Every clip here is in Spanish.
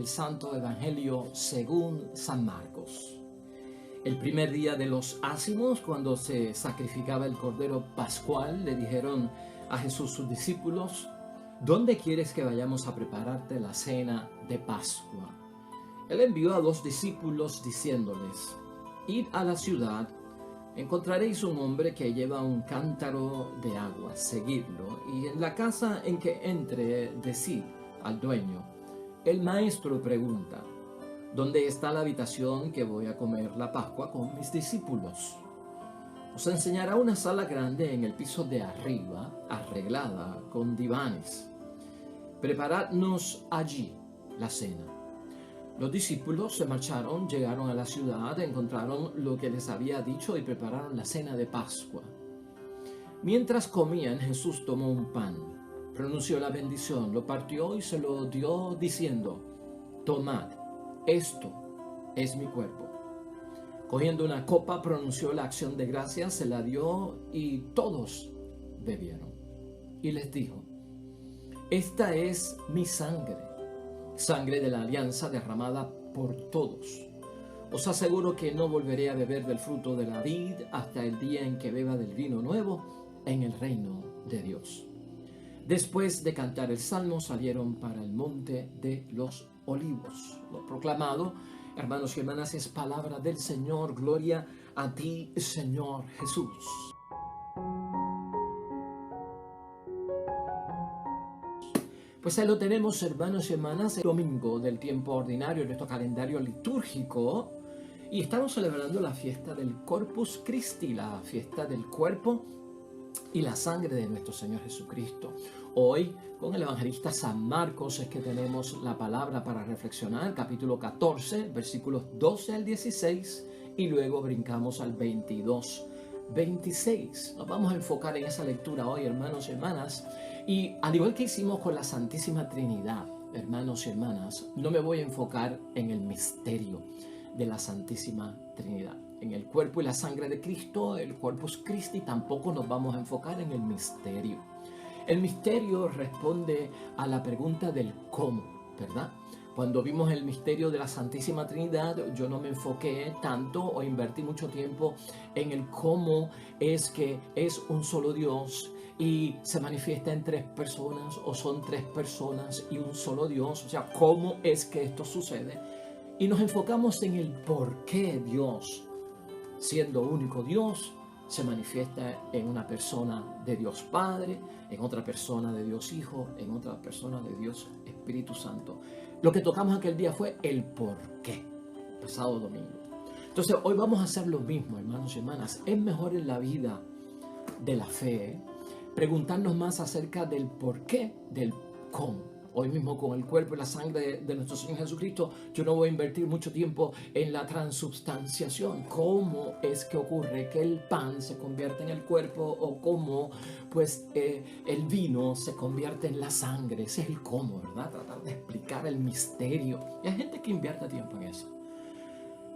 del Santo Evangelio según San Marcos. El primer día de los Ázimos, cuando se sacrificaba el Cordero Pascual, le dijeron a Jesús sus discípulos: ¿dónde quieres que vayamos a prepararte la cena de Pascua? Él envió a 2 discípulos diciéndoles: id a la ciudad, encontraréis un hombre que lleva un cántaro de agua, seguidlo, y en la casa en que entre, decid al dueño: el maestro pregunta, ¿dónde está la habitación que voy a comer la Pascua con mis discípulos? Os enseñará una sala grande en el piso de arriba, arreglada con divanes. Preparadnos allí la cena. Los discípulos se marcharon, llegaron a la ciudad, encontraron lo que les había dicho y prepararon la cena de Pascua. Mientras comían, Jesús tomó un pan, pronunció la bendición, lo partió y se lo dio diciendo: tomad, esto es mi cuerpo. Cogiendo una copa, pronunció la acción de gracias, se la dio y todos bebieron. Y les dijo: esta es mi sangre, sangre de la alianza derramada por todos. Os aseguro que no volveré a beber del fruto de la vid hasta el día en que beba del vino nuevo en el reino de Dios. Después de cantar el salmo, salieron para el monte de los olivos. Lo proclamado, hermanos y hermanas, es palabra del Señor. Gloria a ti, Señor Jesús. Pues ahí lo tenemos, hermanos y hermanas, el domingo del tiempo ordinario en nuestro calendario litúrgico, y estamos celebrando la fiesta del Corpus Christi, la fiesta del cuerpo y la sangre de nuestro Señor Jesucristo. Hoy, con el evangelista San Marcos, es que tenemos la palabra para reflexionar, capítulo 14, versículos 12 al 16, y luego brincamos al 22, 26. Nos vamos a enfocar en esa lectura hoy, hermanos y hermanas, y al igual que hicimos con la Santísima Trinidad, hermanos y hermanas, no me voy a enfocar en el misterio de la Santísima Trinidad. En el cuerpo y la sangre de Cristo, el Corpus Christi, tampoco nos vamos a enfocar en el misterio. El misterio responde a la pregunta del cómo, ¿verdad? Cuando vimos el misterio de la Santísima Trinidad, yo no me enfoqué tanto o invertí mucho tiempo en el cómo es que es un solo Dios y se manifiesta en 3 personas, o son 3 personas y un solo Dios. O sea, ¿cómo es que esto sucede? Y nos enfocamos en el por qué Dios, siendo único Dios, se manifiesta en una persona de Dios Padre, en otra persona de Dios Hijo, en otra persona de Dios Espíritu Santo. Lo que tocamos aquel día fue el por qué, pasado domingo. Entonces hoy vamos a hacer lo mismo, hermanos y hermanas. Es mejor en la vida de la fe preguntarnos más acerca del por qué, del cómo. Hoy mismo, con el cuerpo y la sangre de nuestro Señor Jesucristo, yo no voy a invertir mucho tiempo en la transubstanciación. ¿Cómo es que ocurre que el pan se convierte en el cuerpo, o cómo pues el vino se convierte en la sangre? Ese es el cómo, ¿verdad? Tratar de explicar el misterio. Y hay gente que invierte tiempo en eso.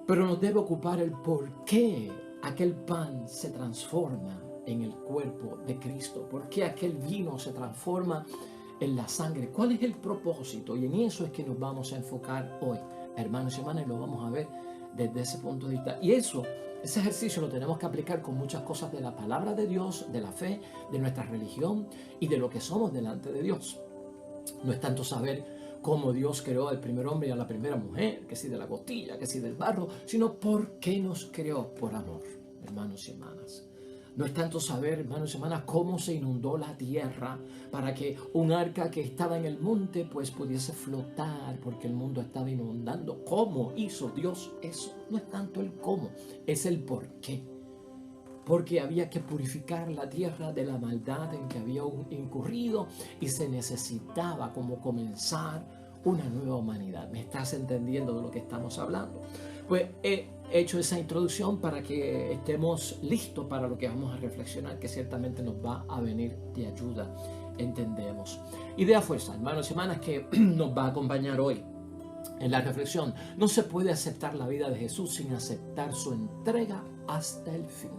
Pero nos debe ocupar el por qué aquel pan se transforma en el cuerpo de Cristo. ¿Por qué aquel vino se transforma en la sangre? ¿Cuál es el propósito? Y en eso es que nos vamos a enfocar hoy, hermanos y hermanas, y lo vamos a ver desde ese punto de vista. Y ese ejercicio lo tenemos que aplicar con muchas cosas de la palabra de Dios, de la fe, de nuestra religión y de lo que somos delante de Dios. No es tanto saber cómo Dios creó al primer hombre y a la primera mujer, que si de la costilla, que si del barro, sino por qué nos creó: por amor, hermanos y hermanas. No es tanto saber, hermanos y hermanas, cómo se inundó la tierra para que un arca que estaba en el monte pues pudiese flotar porque el mundo estaba inundando. ¿Cómo hizo Dios eso? No es tanto el cómo, es el por qué. Porque había que purificar la tierra de la maldad en que había incurrido y se necesitaba como comenzar una nueva humanidad. ¿Me estás entendiendo de lo que estamos hablando? Pues he hecho esa introducción para que estemos listos para lo que vamos a reflexionar, que ciertamente nos va a venir de ayuda, entendemos. Idea fuerza, hermanos y hermanas, que nos va a acompañar hoy en la reflexión. No se puede aceptar la vida de Jesús sin aceptar su entrega hasta el fin.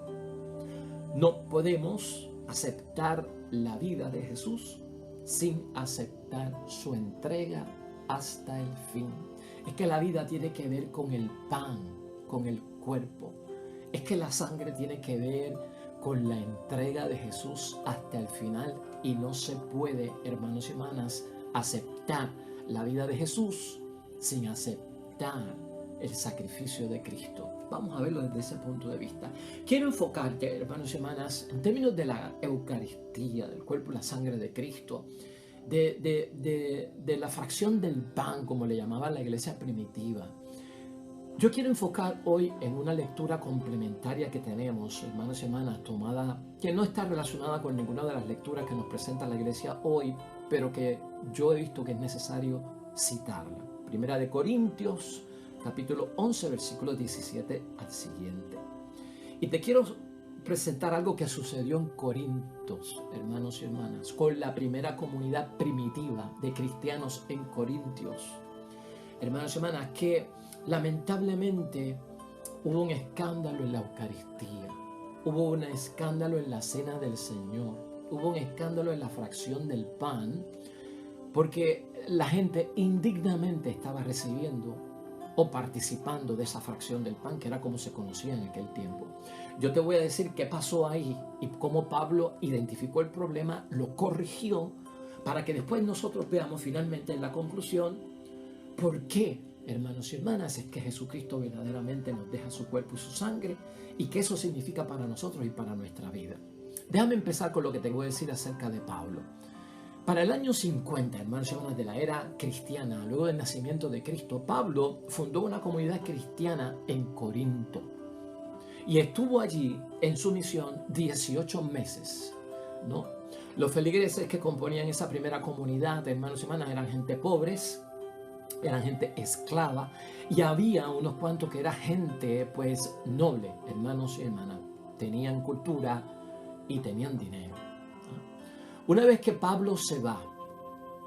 No podemos aceptar la vida de Jesús sin aceptar su entrega hasta el fin. Es que la vida tiene que ver con el pan, con el cuerpo. Es que la sangre tiene que ver con la entrega de Jesús hasta el final. Y no se puede, hermanos y hermanas, aceptar la vida de Jesús sin aceptar el sacrificio de Cristo. Vamos a verlo desde ese punto de vista. Quiero enfocarte, hermanos y hermanas, en términos de la Eucaristía, del cuerpo y la sangre de Cristo, de la fracción del pan, como le llamaba la iglesia primitiva. Yo quiero enfocar hoy en una lectura complementaria que tenemos, hermanos y hermanas, tomada, que no está relacionada con ninguna de las lecturas que nos presenta la iglesia hoy, pero que yo he visto que es necesario citarla. Primera de Corintios, capítulo 11, versículo 17 al siguiente. Y te quiero presentar algo que sucedió en Corintios, hermanos y hermanas, con la primera comunidad primitiva de cristianos en Corintios. Hermanos y hermanas, que lamentablemente hubo un escándalo en la Eucaristía, hubo un escándalo en la cena del Señor, hubo un escándalo en la fracción del pan, porque la gente indignamente estaba recibiendo o participando de esa fracción del pan, que era como se conocía en aquel tiempo. Yo te voy a decir qué pasó ahí y cómo Pablo identificó el problema, lo corrigió, para que después nosotros veamos finalmente en la conclusión por qué, hermanos y hermanas, es que Jesucristo verdaderamente nos deja su cuerpo y su sangre y qué eso significa para nosotros y para nuestra vida. Déjame empezar con lo que te voy a decir acerca de Pablo. Para el año 50, hermanos y hermanas, de la era cristiana, luego del nacimiento de Cristo, Pablo fundó una comunidad cristiana en Corinto y estuvo allí en su misión 18 meses, ¿no? Los feligreses que componían esa primera comunidad, hermanos y hermanas, eran gente pobres, eran gente esclava, y había unos cuantos que era gente pues noble, hermanos y hermanas, tenían cultura y tenían dinero. Una vez que Pablo se va,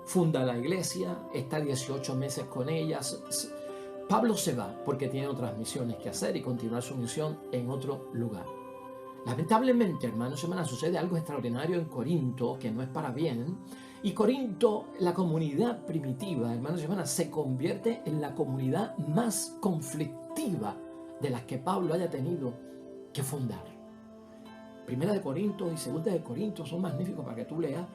funda la iglesia, está 18 meses con ellas. Pablo se va porque tiene otras misiones que hacer y continuar su misión en otro lugar. Lamentablemente, hermanos y hermanas, sucede algo extraordinario en Corinto que no es para bien. Y Corinto, la comunidad primitiva, hermanos y hermanas, se convierte en la comunidad más conflictiva de las que Pablo haya tenido que fundar. Primera de Corintios y Segunda de Corintios son magníficos para que tú leas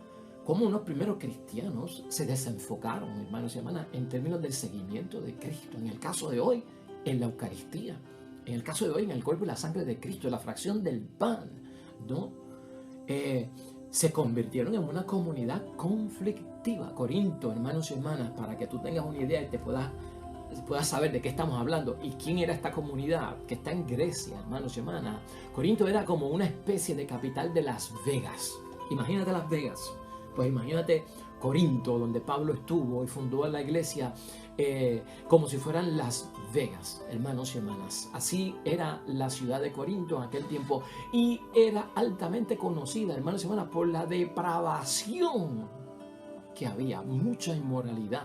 cómo unos primeros cristianos se desenfocaron, hermanos y hermanas, en términos del seguimiento de Cristo. En el caso de hoy, en la Eucaristía. En el caso de hoy, en el cuerpo y la sangre de Cristo, en la fracción del pan, ¿no? Se convirtieron en una comunidad conflictiva. Corinto, hermanos y hermanas, para que tú tengas una idea y te puedas saber de qué estamos hablando y quién era esta comunidad que está en Grecia, hermanos y hermanas. Corinto era como una especie de capital de Las Vegas. Imagínate Las Vegas, pues imagínate Corinto, donde Pablo estuvo y fundó la iglesia, como si fueran Las Vegas, hermanos y hermanas. Así era la ciudad de Corinto en aquel tiempo y era altamente conocida, hermanos y hermanas, por la depravación que había, mucha inmoralidad.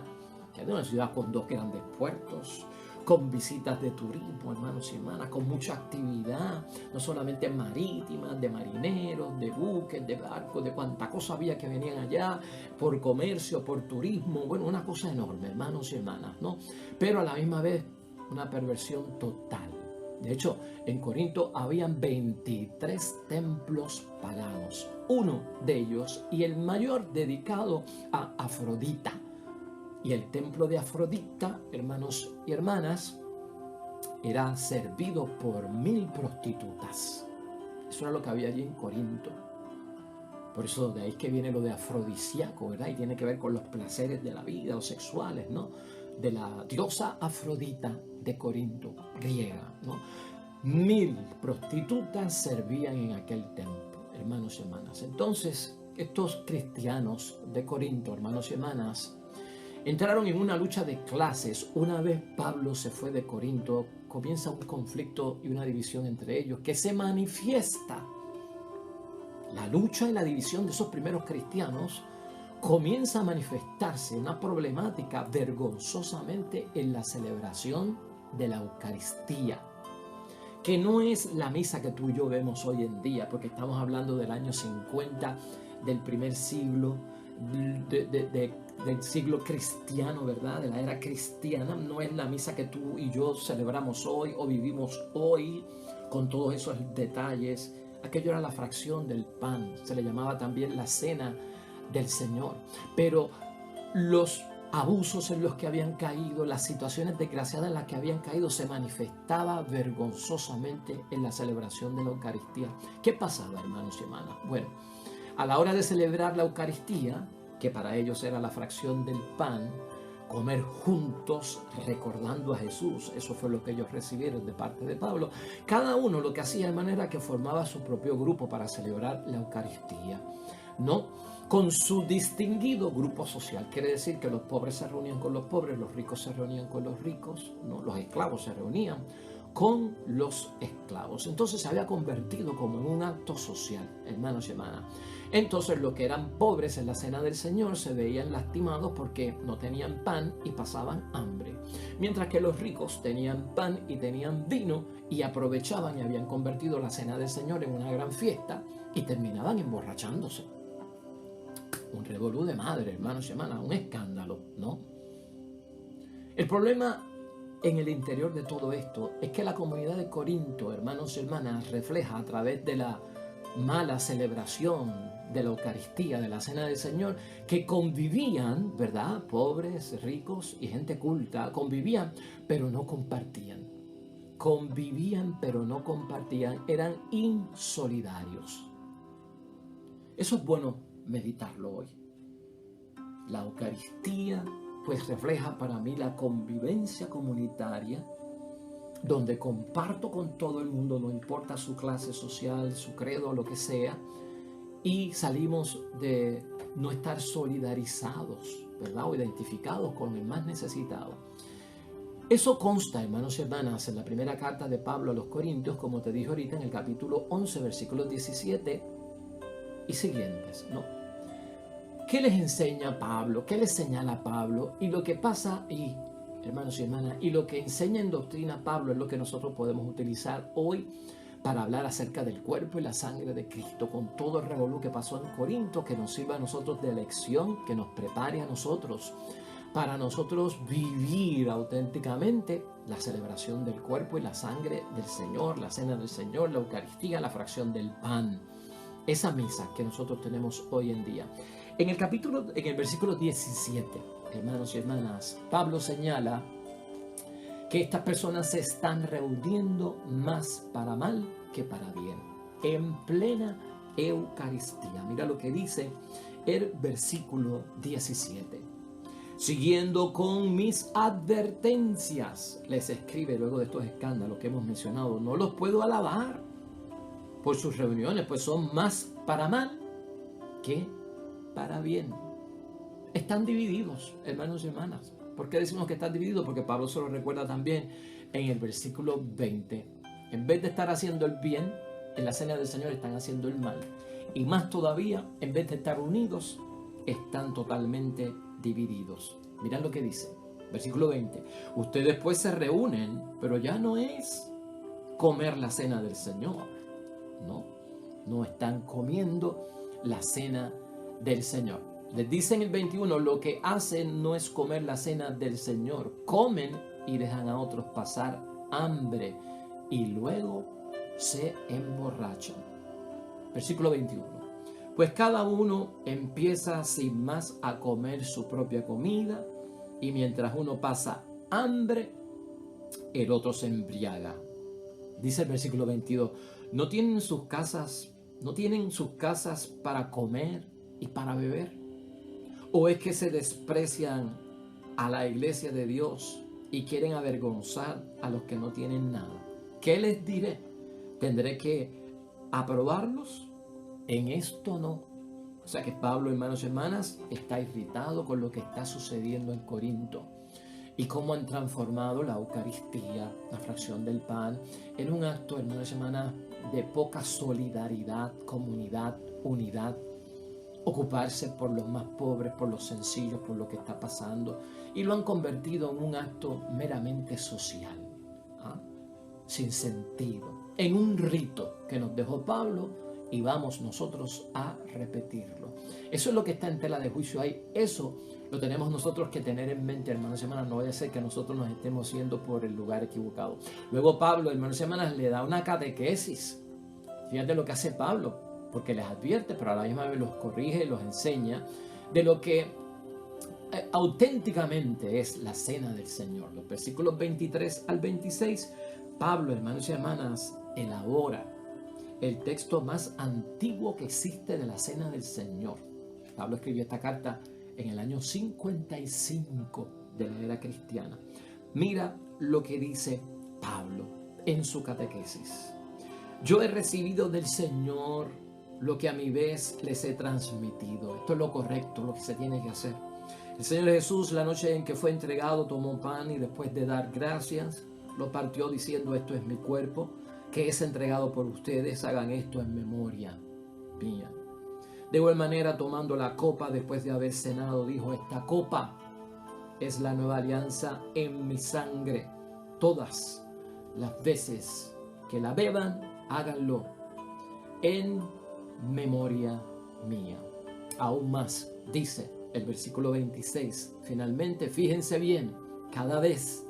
Que era una ciudad con 2 grandes puertos, con visitas de turismo, hermanos y hermanas, con mucha actividad, no solamente marítima, de marineros, de buques, de barcos, de cuánta cosa había que venían allá, por comercio, por turismo, bueno, una cosa enorme, hermanos y hermanas, ¿no? Pero a la misma vez, una perversión total. De hecho, en Corinto habían 23 templos paganos, uno de ellos, y el mayor dedicado a Afrodita. Y el templo de Afrodita, hermanos y hermanas, era servido por 1000 prostitutas. Eso era lo que había allí en Corinto. Por eso de ahí es que viene lo de afrodisíaco, ¿verdad? Y tiene que ver con los placeres de la vida o sexuales, ¿no? De la diosa Afrodita de Corinto, griega, ¿no? 1000 prostitutas servían en aquel templo, hermanos y hermanas. Entonces, estos cristianos de Corinto, hermanos y hermanas, entraron en una lucha de clases. Una vez Pablo se fue de Corinto, comienza un conflicto y una división entre ellos que se manifiesta. La lucha y la división de esos primeros cristianos comienza a manifestarse una problemática vergonzosamente en la celebración de la Eucaristía, que no es la misa que tú y yo vemos hoy en día, porque estamos hablando del año 50 del primer siglo del siglo cristiano, ¿verdad? De la era cristiana. No es la misa que tú y yo celebramos hoy o vivimos hoy con todos esos detalles. Aquello era la fracción del pan. Se le llamaba también la cena del Señor. Pero los abusos en los que habían caído, las situaciones desgraciadas en las que habían caído, se manifestaba vergonzosamente en la celebración de la Eucaristía. ¿Qué pasaba, hermanos y hermanas? Bueno, a la hora de celebrar la Eucaristía, que para ellos era la fracción del pan, comer juntos recordando a Jesús, eso fue lo que ellos recibieron de parte de Pablo. Cada uno lo que hacía de manera que formaba su propio grupo para celebrar la Eucaristía, ¿no? Con su distinguido grupo social. Quiere decir que los pobres se reunían con los pobres, los ricos se reunían con los ricos, ¿no? Los esclavos se reunían con los esclavos. Entonces se había convertido como en un acto social, hermanos y hermanas. Entonces los que eran pobres en la cena del Señor se veían lastimados porque no tenían pan y pasaban hambre. Mientras que los ricos tenían pan y tenían vino y aprovechaban y habían convertido la cena del Señor en una gran fiesta y terminaban emborrachándose. Un revolú de madre, hermanos y hermanas, un escándalo, ¿no? El problema en el interior de todo esto es que la comunidad de Corinto, hermanos y hermanas, refleja a través de la mala celebración de la Eucaristía, de la Cena del Señor, que convivían, ¿verdad? Pobres, ricos y gente culta, convivían, pero no compartían. Convivían, pero no compartían, eran insolidarios. Eso es bueno meditarlo hoy. La Eucaristía pues refleja para mí la convivencia comunitaria, donde comparto con todo el mundo, no importa su clase social, su credo, lo que sea, y salimos de no estar solidarizados, ¿verdad? O identificados con el más necesitado. Eso consta, hermanos y hermanas, en la primera carta de Pablo a los Corintios, como te dije ahorita, en el capítulo 11, versículos 17 y siguientes, ¿no? ¿Qué les enseña Pablo? ¿Qué les señala Pablo? Y lo que pasa, y hermanos y hermanas, y lo que enseña en doctrina Pablo es lo que nosotros podemos utilizar hoy para hablar acerca del cuerpo y la sangre de Cristo, con todo el revolú que pasó en Corinto, que nos sirva a nosotros de lección, que nos prepare a nosotros, para nosotros vivir auténticamente la celebración del cuerpo y la sangre del Señor, la cena del Señor, la Eucaristía, la fracción del pan. Esa misa que nosotros tenemos hoy en día. En el versículo 17, hermanos y hermanas, Pablo señala que estas personas se están reuniendo más para mal que para bien, en plena Eucaristía. Mira lo que dice el versículo 17. Siguiendo con mis advertencias, les escribe luego de estos escándalos que hemos mencionado, no los puedo alabar por sus reuniones, pues son más para mal que para bien. Están divididos, hermanos y hermanas. ¿Por qué decimos que están divididos? Porque Pablo se lo recuerda también en el versículo 20. En vez de estar haciendo el bien, en la cena del Señor están haciendo el mal. Y más todavía, en vez de estar unidos, están totalmente divididos. Mirad lo que dice, versículo 20. Ustedes pues se reúnen, pero ya no es comer la cena del Señor. No están comiendo la cena del Señor. Les dice en el 21, lo que hacen no es comer la cena del Señor. Comen y dejan a otros pasar hambre y luego se emborrachan. Versículo 21. Pues cada uno empieza sin más a comer su propia comida y mientras uno pasa hambre, el otro se embriaga. Dice el versículo 22, ¿no tienen sus casas para comer y para beber? ¿O es que se desprecian a la iglesia de Dios y quieren avergonzar a los que no tienen nada? ¿Qué les diré? ¿Tendré que aprobarlos? En esto no. O sea que Pablo, hermanos y hermanas, está irritado con lo que está sucediendo en Corinto y cómo han transformado la Eucaristía, la fracción del pan, en un acto, hermanos y hermanas, de poca solidaridad, comunidad, unidad. Ocuparse por los más pobres, por los sencillos, por lo que está pasando, y lo han convertido en un acto meramente social, sin sentido, en un rito que nos dejó Pablo y vamos nosotros a repetirlo. Eso es lo que está en tela de juicio ahí. Eso lo tenemos nosotros que tener en mente, hermanos y hermanas. No vaya a ser que nosotros nos estemos yendo por el lugar equivocado. Luego Pablo, hermanos y hermanas, le da una catequesis. Fíjate lo que hace Pablo, porque les advierte, pero a la misma vez los corrige y los enseña de lo que auténticamente es la cena del Señor. Los versículos 23 al 26, Pablo, hermanos y hermanas, elabora el texto más antiguo que existe de la cena del Señor. Pablo escribió esta carta en el año 55 de la era cristiana. Mira lo que dice Pablo en su catequesis. Yo he recibido del Señor lo que a mi vez les he transmitido. Esto es lo correcto, lo que se tiene que hacer. El Señor Jesús, la noche en que fue entregado, tomó pan y después de dar gracias, lo partió diciendo: esto es mi cuerpo, que es entregado por ustedes, hagan esto en memoria mía. De igual manera, tomando la copa después de haber cenado, dijo: esta copa es la nueva alianza en mi sangre. Todas las veces que la beban, háganlo en memoria mía. Aún más, dice el versículo 26, finalmente, fíjense bien, cada vez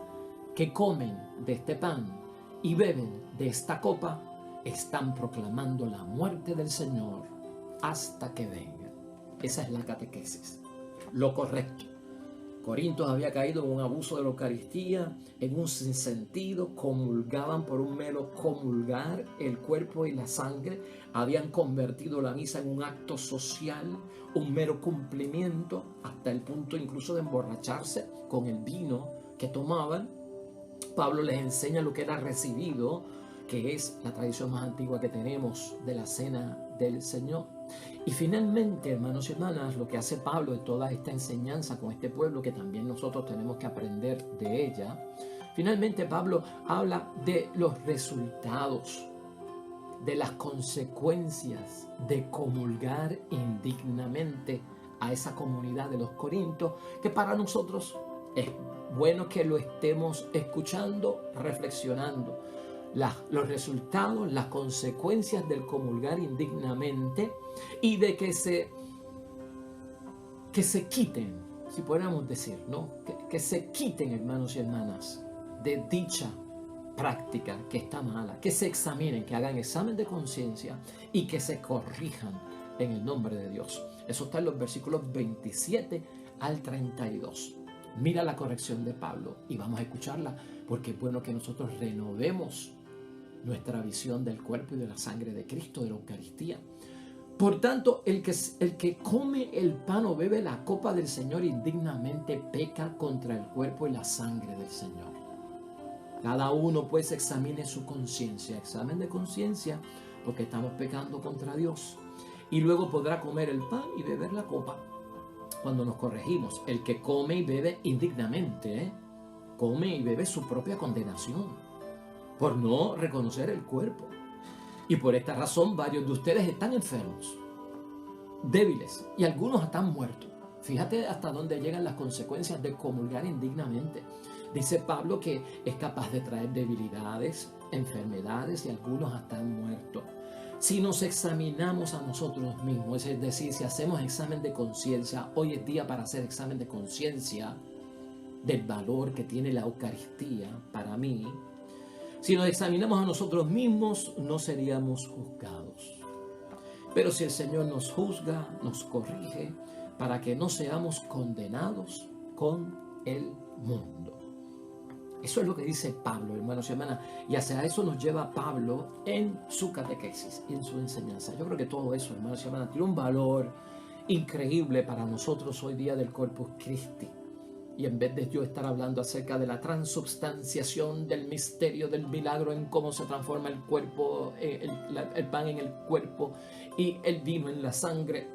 que comen de este pan y beben de esta copa, están proclamando la muerte del Señor hasta que venga. Esa es la catequesis, lo correcto. Corintios había caído en un abuso de la Eucaristía, en un sinsentido, comulgaban por un mero comulgar el cuerpo y la sangre, habían convertido la misa en un acto social, un mero cumplimiento, hasta el punto incluso de emborracharse con el vino que tomaban. Pablo les enseña lo que era recibido, que es la tradición más antigua que tenemos de la cena del Señor. Y finalmente, hermanos y hermanas, lo que hace Pablo de toda esta enseñanza con este pueblo, que también nosotros tenemos que aprender de ella, finalmente Pablo habla de los resultados, de las consecuencias de comulgar indignamente a esa comunidad de los Corintios, que para nosotros es bueno que lo estemos escuchando, reflexionando. Los resultados, las consecuencias del comulgar indignamente y de que se quiten, si pudiéramos decir, ¿no? Que se quiten, hermanos y hermanas, de dicha práctica que está mala, que se examinen, que hagan examen de conciencia y que se corrijan en el nombre de Dios. Eso está en los versículos 27 al 32. Mira la corrección de Pablo y vamos a escucharla, porque es bueno que nosotros renovemos nuestra visión del cuerpo y de la sangre de Cristo, de la Eucaristía. Por tanto, el que come el pan o bebe la copa del Señor indignamente peca contra el cuerpo y la sangre del Señor. Cada uno pues examine su conciencia, examen de conciencia, porque estamos pecando contra Dios. Y luego podrá comer el pan y beber la copa. Cuando nos corregimos, el que come y bebe indignamente, come y bebe su propia condenación por no reconocer el cuerpo. Y por esta razón varios de ustedes están enfermos, débiles, y algunos están muertos. Fíjate hasta dónde llegan las consecuencias de comulgar indignamente. Dice Pablo que es capaz de traer debilidades, enfermedades, y algunos están muertos. Si nos examinamos a nosotros mismos, es decir, si hacemos examen de conciencia, hoy es día para hacer examen de conciencia del valor que tiene la Eucaristía para mí. Si nos examinamos a nosotros mismos, no seríamos juzgados. Pero si el Señor nos juzga, nos corrige, para que no seamos condenados con el mundo. Eso es lo que dice Pablo, hermanos y hermanas, y hacia eso nos lleva Pablo en su catequesis y en su enseñanza. Yo creo que todo eso, hermanos y hermanas, tiene un valor increíble para nosotros hoy día del Corpus Christi. Y en vez de yo estar hablando acerca de la transubstanciación, del misterio, del milagro en cómo se transforma el cuerpo, el pan en el cuerpo y el vino en la sangre,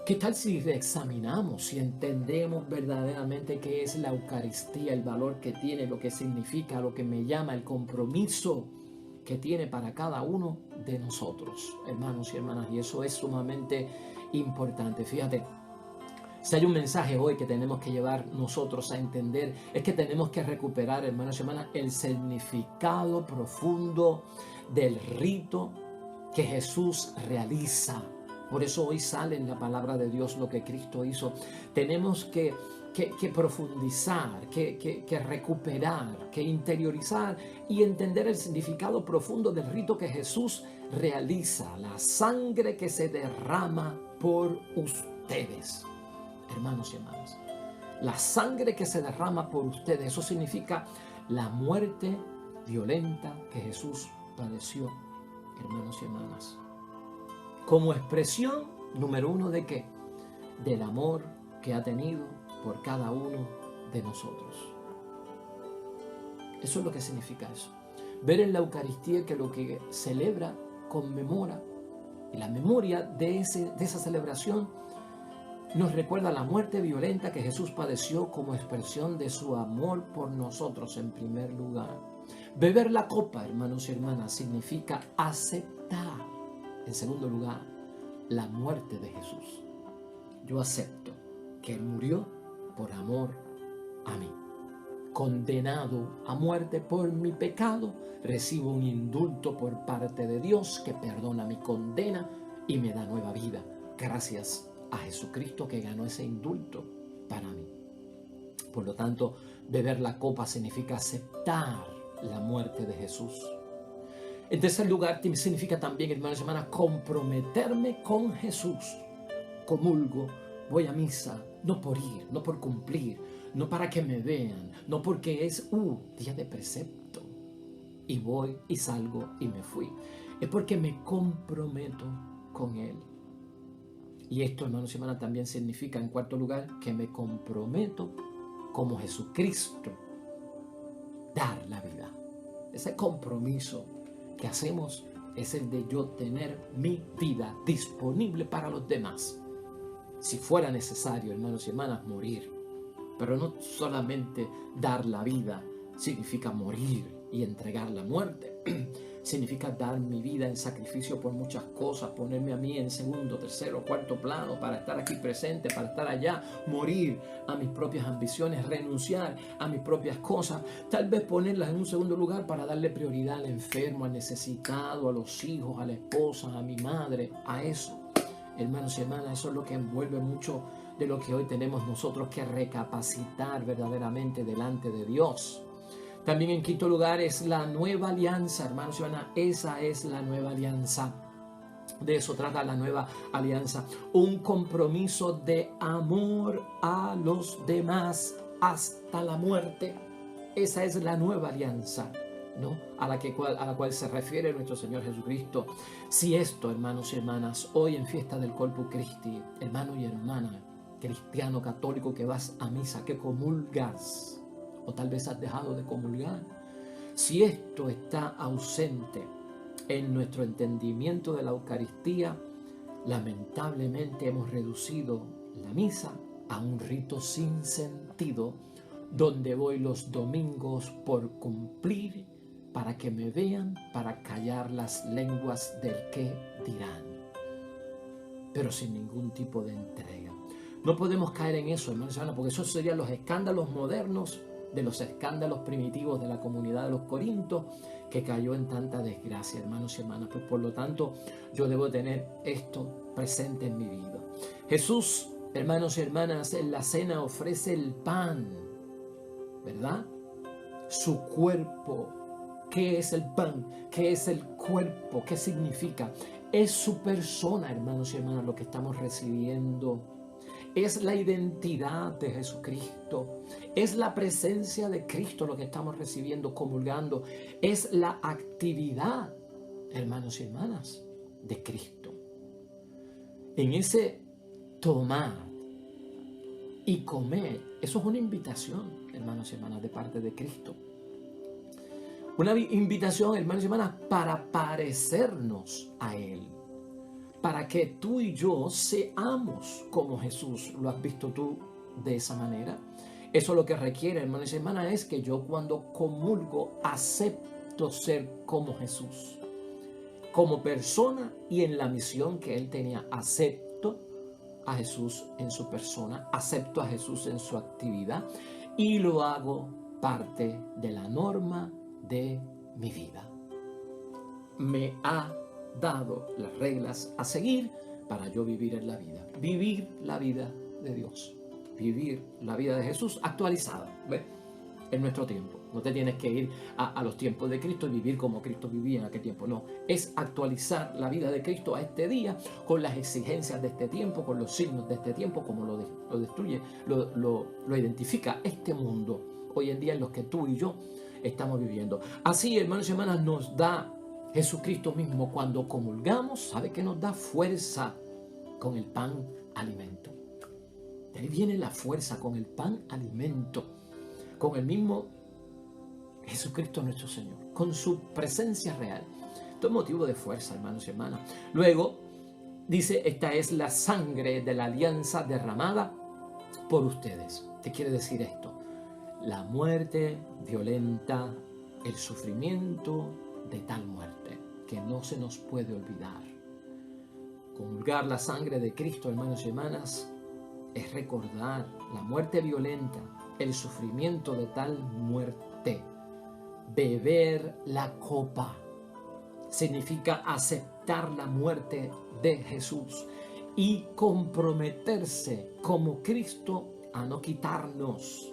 ¿qué tal si reexaminamos, si entendemos verdaderamente qué es la Eucaristía, el valor que tiene, lo que significa, lo que me llama, el compromiso que tiene para cada uno de nosotros, hermanos y hermanas? Y eso es sumamente importante. Fíjate, si hay un mensaje hoy que tenemos que llevar nosotros a entender, es que tenemos que recuperar, hermanos y hermanas, el significado profundo del rito que Jesús realiza. Por eso hoy sale en la palabra de Dios lo que Cristo hizo. Tenemos que profundizar, que recuperar, que interiorizar y entender el significado profundo del rito que Jesús realiza, la sangre que se derrama por ustedes. Hermanos y hermanas, la sangre que se derrama por ustedes, eso significa la muerte violenta que Jesús padeció, hermanos y hermanas. Como expresión, número uno, ¿de qué? Del amor que ha tenido por cada uno de nosotros. Eso es lo que significa eso. Ver en la Eucaristía que lo que celebra, conmemora, y la memoria de esa celebración nos recuerda la muerte violenta que Jesús padeció como expresión de su amor por nosotros en primer lugar. Beber la copa, hermanos y hermanas, significa aceptar, en segundo lugar, la muerte de Jesús. Yo acepto que Él murió por amor a mí. Condenado a muerte por mi pecado, recibo un indulto por parte de Dios que perdona mi condena y me da nueva vida. Gracias a Jesucristo que ganó ese indulto para mí. Por lo tanto, beber la copa significa aceptar la muerte de Jesús. En tercer lugar, significa también, hermanos y hermanas, comprometerme con Jesús. Comulgo, voy a misa, no por ir, no por cumplir, no para que me vean, no porque es día de precepto y voy y salgo y me fui. Es porque me comprometo con Él. Y esto, hermanos y hermanas, también significa, en cuarto lugar, que me comprometo como Jesucristo, dar la vida. Ese compromiso que hacemos es el de yo tener mi vida disponible para los demás. Si fuera necesario, hermanos y hermanas, morir. Pero no solamente dar la vida significa morir y entregar la muerte. Significa dar mi vida en sacrificio por muchas cosas, ponerme a mí en segundo, tercero, cuarto plano para estar aquí presente, para estar allá, morir a mis propias ambiciones, renunciar a mis propias cosas, tal vez ponerlas en un segundo lugar para darle prioridad al enfermo, al necesitado, a los hijos, a la esposa, a mi madre, a eso. Hermanos y hermanas, eso es lo que envuelve mucho de lo que hoy tenemos nosotros que recapacitar verdaderamente delante de Dios. También en quinto lugar es la nueva alianza, hermanos y hermanas, esa es la nueva alianza. De eso trata la nueva alianza, un compromiso de amor a los demás hasta la muerte. Esa es la nueva alianza, ¿no? a la cual se refiere nuestro Señor Jesucristo. Si esto, hermanos y hermanas, hoy en fiesta del Corpus Christi, hermano y hermana, cristiano, católico, que vas a misa, que comulgas, o tal vez has dejado de comulgar, si esto está ausente en nuestro entendimiento de la Eucaristía, lamentablemente hemos reducido la misa a un rito sin sentido, donde voy los domingos por cumplir, para que me vean, para callar las lenguas del que dirán, pero sin ningún tipo de entrega. No podemos caer en eso, hermanos y hermanas, porque esos serían los escándalos modernos de los escándalos primitivos de la comunidad de los Corintios, que cayó en tanta desgracia, hermanos y hermanas. Pues por lo tanto, yo debo tener esto presente en mi vida. Jesús, hermanos y hermanas, en la cena ofrece el pan, ¿verdad? Su cuerpo. ¿Qué es el pan? ¿Qué es el cuerpo? ¿Qué significa? Es su persona, hermanos y hermanas, lo que estamos recibiendo. Es la identidad de Jesucristo. Es la presencia de Cristo lo que estamos recibiendo, comulgando. Es la actividad, hermanos y hermanas, de Cristo. En ese tomar y comer, eso es una invitación, hermanos y hermanas, de parte de Cristo. Una invitación, hermanos y hermanas, para parecernos a Él. Para que tú y yo seamos como Jesús. ¿Lo has visto tú de esa manera? Eso lo que requiere, hermanos y hermanas, es que yo cuando comulgo acepto ser como Jesús. Como persona y en la misión que Él tenía. Acepto a Jesús en su persona. Acepto a Jesús en su actividad. Y lo hago parte de la norma de mi vida. Me ha dado las reglas a seguir para yo vivir en la vida. Vivir la vida de Dios. Vivir la vida de Jesús actualizada, ¿ves? En nuestro tiempo. No te tienes que ir a los tiempos de Cristo y vivir como Cristo vivía en aquel tiempo. No, es actualizar la vida de Cristo a este día con las exigencias de este tiempo, con los signos de este tiempo, como lo destruye, lo identifica este mundo hoy en día en los que tú y yo estamos viviendo. Así, hermanos y hermanas, nos da Jesucristo mismo cuando comulgamos. ¿Sabe qué nos da? Fuerza con el pan alimento. De ahí viene la fuerza, con el pan alimento, con el mismo Jesucristo nuestro Señor, con su presencia real. Esto es motivo de fuerza, hermanos y hermanas. Luego dice, esta es la sangre de la alianza derramada por ustedes. ¿Qué quiere decir esto? La muerte violenta, el sufrimiento de tal muerte que no se nos puede olvidar. Comulgar la sangre de Cristo, hermanos y hermanas, es recordar la muerte violenta, el sufrimiento de tal muerte. Beber la copa significa aceptar la muerte de Jesús y comprometerse como Cristo a no quitarnos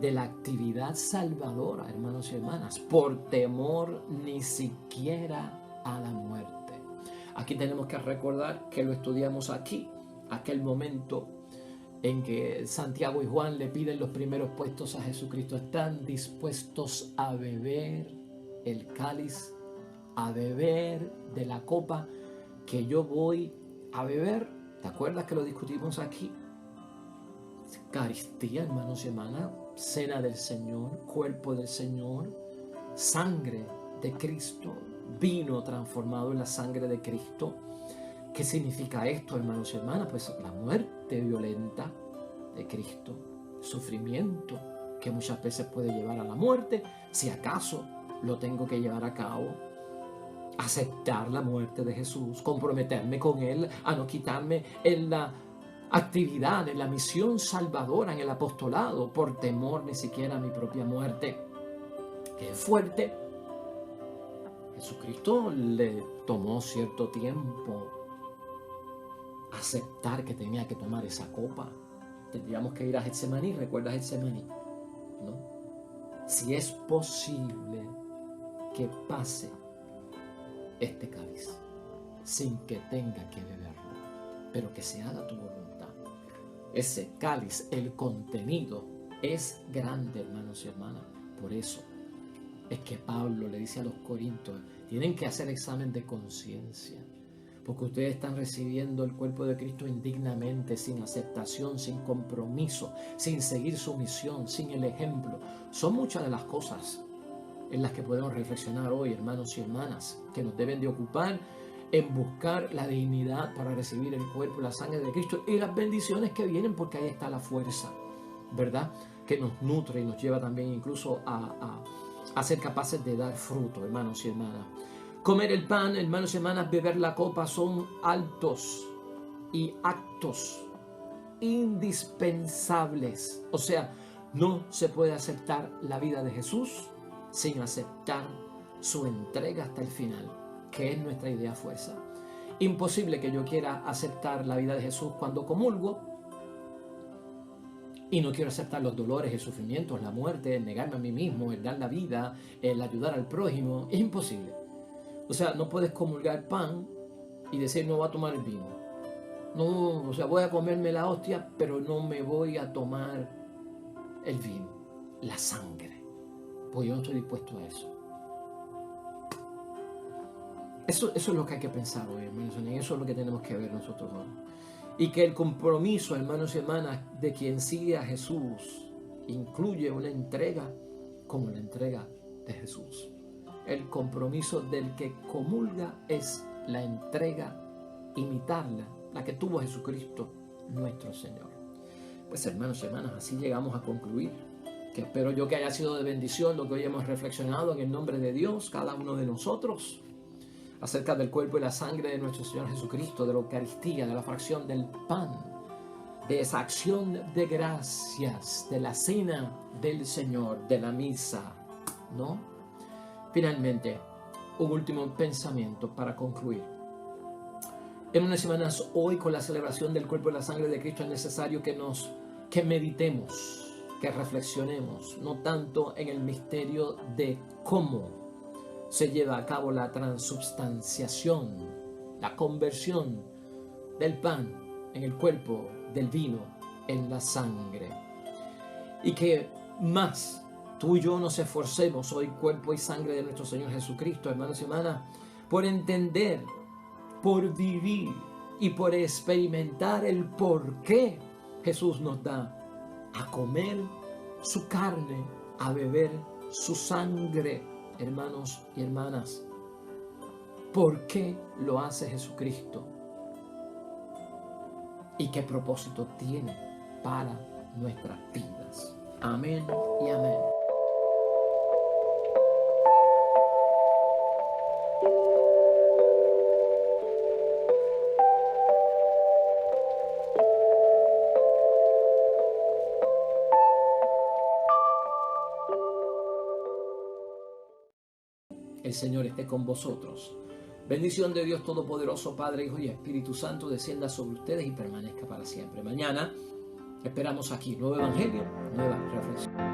de la actividad salvadora, hermanos y hermanas, por temor ni siquiera a la muerte. Aquí tenemos que recordar que lo estudiamos aquí, aquel momento en que Santiago y Juan le piden los primeros puestos a Jesucristo. ¿Están dispuestos a beber el cáliz, a beber de la copa que yo voy a beber? ¿Te acuerdas que lo discutimos aquí? Eucaristía, hermanos y hermanas, cena del Señor, cuerpo del Señor, sangre de Cristo, vino transformado en la sangre de Cristo. ¿Qué significa esto, hermanos y hermanas? Pues la muerte violenta de Cristo, sufrimiento que muchas veces puede llevar a la muerte, si acaso lo tengo que llevar a cabo, aceptar la muerte de Jesús, comprometerme con Él a no quitarme en la actividad, en la misión salvadora, en el apostolado, por temor ni siquiera a mi propia muerte. ¡Qué fuerte! Jesucristo le tomó cierto tiempo aceptar que tenía que tomar esa copa. Tendríamos que ir a Getsemaní. ¿Recuerdas Getsemaní? ¿No? Si es posible que pase este cáliz sin que tenga que beberlo, pero que se haga tu voluntad. Ese cáliz, el contenido es grande, hermanos y hermanas. Por eso es que Pablo le dice a los corintios, tienen que hacer examen de conciencia, porque ustedes están recibiendo el cuerpo de Cristo indignamente, sin aceptación, sin compromiso, sin seguir su misión, sin el ejemplo. Son muchas de las cosas en las que podemos reflexionar hoy, hermanos y hermanas, que nos deben de ocupar en buscar la dignidad para recibir el cuerpo y la sangre de Cristo y las bendiciones que vienen, porque ahí está la fuerza, ¿verdad? Que nos nutre y nos lleva también incluso a ser capaces de dar fruto, hermanos y hermanas. Comer el pan, hermanos y hermanas, beber la copa son altos y actos indispensables. O sea, no se puede aceptar la vida de Jesús sin aceptar su entrega hasta el final, que es nuestra idea fuerza. Imposible que yo quiera aceptar la vida de Jesús cuando comulgo y no quiero aceptar los dolores, el sufrimiento, la muerte, el negarme a mí mismo, el dar la vida, el ayudar al prójimo. Es imposible. O sea, no puedes comulgar pan y decir no voy a tomar el vino. No, o sea, voy a comerme la hostia, pero no me voy a tomar el vino, la sangre. Pues yo no estoy dispuesto a eso. Eso es lo que hay que pensar hoy, hermanos. Y eso es lo que tenemos que ver nosotros hoy. Y que el compromiso, hermanos y hermanas, de quien sigue a Jesús incluye una entrega como la entrega de Jesús. El compromiso del que comulga es la entrega, imitarla, la que tuvo Jesucristo nuestro Señor. Pues hermanos y hermanas, así llegamos a concluir. Que espero yo que haya sido de bendición lo que hoy hemos reflexionado en el nombre de Dios, cada uno de nosotros, acerca del cuerpo y la sangre de nuestro Señor Jesucristo, de la Eucaristía, de la fracción del pan, de esa acción de gracias, de la cena del Señor, de la misa, ¿no? Finalmente, un último pensamiento para concluir. En unas semanas hoy, con la celebración del cuerpo y la sangre de Cristo, es necesario que meditemos, que reflexionemos, no tanto en el misterio de cómo se lleva a cabo la transubstanciación, la conversión del pan en el cuerpo, del vino en la sangre. Y que más tú y yo nos esforcemos hoy, cuerpo y sangre de nuestro Señor Jesucristo, hermanos y hermanas, por entender, por vivir y por experimentar el por qué Jesús nos da a comer su carne, a beber su sangre, hermanos y hermanas. ¿Por qué lo hace Jesucristo? ¿Y qué propósito tiene para nuestras vidas? Amén y amén. El Señor esté con vosotros. Bendición de Dios Todopoderoso, Padre, Hijo y Espíritu Santo, descienda sobre ustedes y permanezca para siempre. Mañana esperamos aquí, nuevo evangelio, nueva reflexión.